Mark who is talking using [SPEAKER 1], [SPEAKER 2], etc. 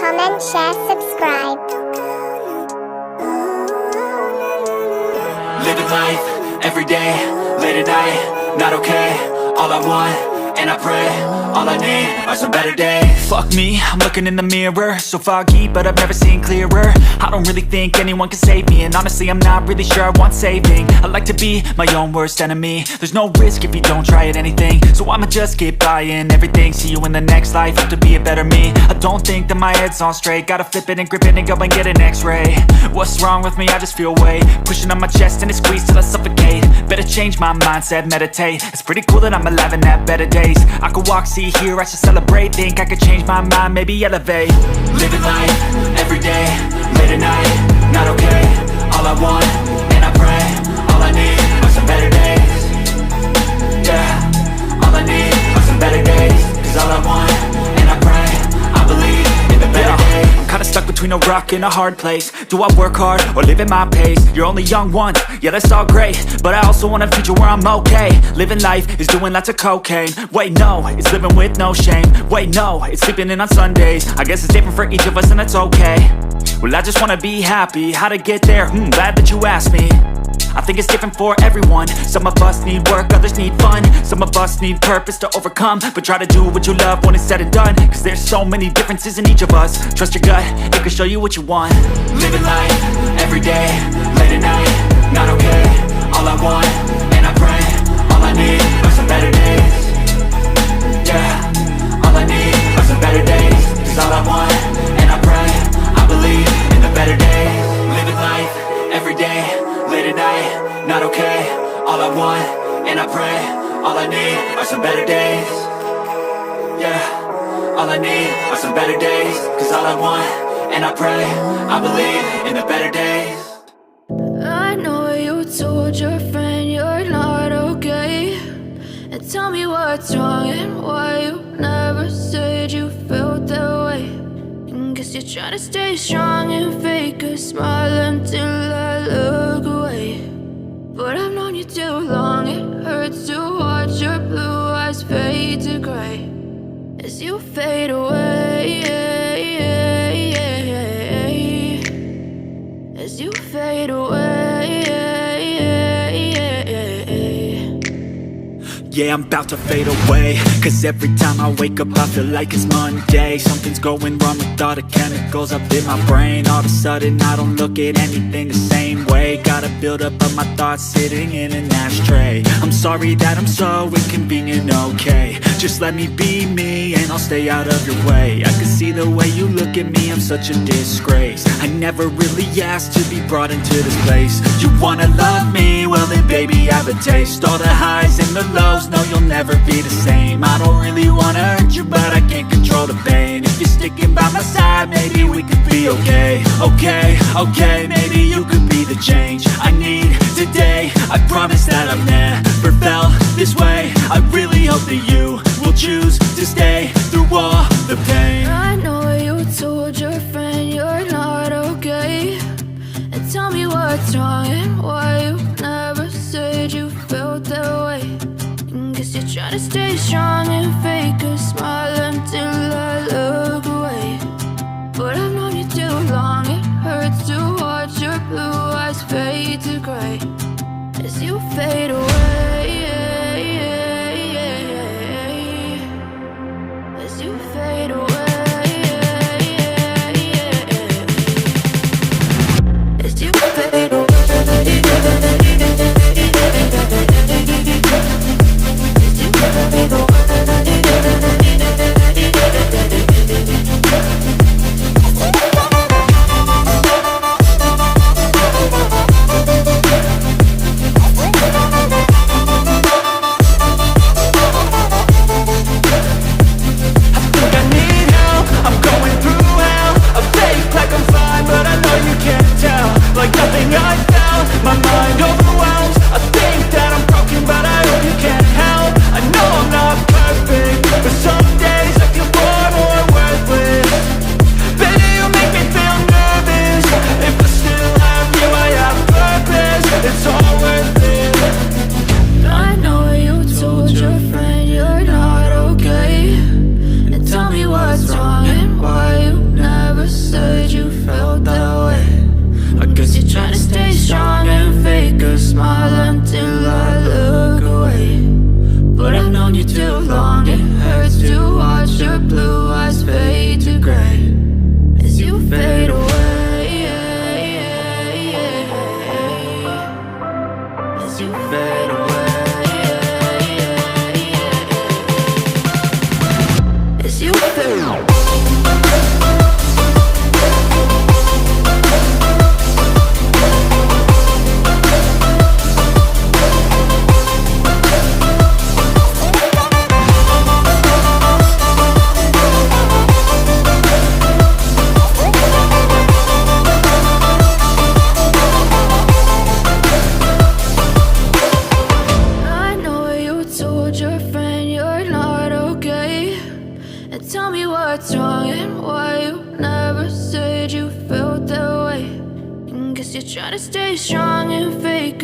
[SPEAKER 1] comment, share, subscribe.
[SPEAKER 2] Living life, everyday, late at night, not okay. All I want, and I pray, all I need are some better days. Fuck me, I'm looking in the mirror, so foggy, but I've never seen clearer. I don't really think anyone can save me, and honestly I'm not really sure I want saving. I like to be my own worst enemy. There's no risk if you don't try at anything, so I'ma just keep buying everything. See you in the next life, hope to be a better me. I don't think that my head's on straight, gotta flip it and grip it and go and get an x-ray. What's wrong with me? I just feel weight pushing on my chest and it squeezes till I suffocate. Better change my mindset, meditate. It's pretty cool that I'm alive and have better days. I could walk, see, hear, I should celebrate. Think I could change my mind, maybe elevate. Living life, everyday, late at night, not okay. All I want, and I pray, all I need are some better days. Yeah, all I need are some better days. Cause all I want, and I pray, I believe in the better days. I'm kinda stuck between a rock and a hard place. Do I work hard or live at my pace? You're only young once, yeah that's all great, but I also want a future where I'm okay. Living life is doing lots of cocaine. Wait no, it's living with no shame. Wait no, it's sleeping in on Sundays. I guess it's different for each of us and that's okay. Well I just wanna be happy, how to get there? Glad that you asked me. I think it's different for everyone. Some of us need work, others need fun. Some of us need purpose to overcome. But try to do what you love when it's said and done. Cause there's so many differences in each of us. Trust your gut, it can show you what you want. Living life, everyday, late at night, not okay. All I want, and I pray, all I need are some better days. Yeah, all I need are some better days. Cause all I want, and I pray, I believe in the better days. Living life, everyday, late at night, not okay. All I want, and I pray, all I need are some better days. Yeah, all I need are some better days. Cause all I want, and I pray, I believe in the better days.
[SPEAKER 3] I know you told your friend you're not okay, and tell me what's wrong and why you never said you felt that way. And guess you're trying to stay strong and fake a smile until I look away. But I've known you too long, it hurts to watch your blue eyes fade to gray as you fade away, as you fade away.
[SPEAKER 2] Yeah, I'm about to fade away. Cause every time I wake up I feel like it's Monday. Something's going wrong with all the chemicals up in my brain. All of a sudden I don't look at anything the same way. Gotta build up of my thoughts sitting in an ashtray. I'm sorry that I'm so inconvenient, okay. Just let me be me and I'll stay out of your way. I can see the way you look at me, I'm such a disgrace. I never really asked to be brought into this place. You wanna love me? Well then baby have a taste. All the highs and the lows, no you'll never be the same. I don't really wanna hurt you but I can't control the pain. If you're sticking by my side maybe we could be okay. Okay, maybe you could be the change I need today. I promise that I've never felt this way. I really hope that you will choose to stay through all the pain.
[SPEAKER 3] I know you told your friend you're not okay, and tell me what's wrong and why you never said you felt that way. And guess you're trying to stay strong and fake a smile until I look away. But I've known you too long, it hurts to watch your blue eyes fade to gray as you fade away, as you fade away, as you fade away. as you fade away. As you fade away. Tell me what's wrong and why you never said you felt that way. And guess you're trying to stay strong and fake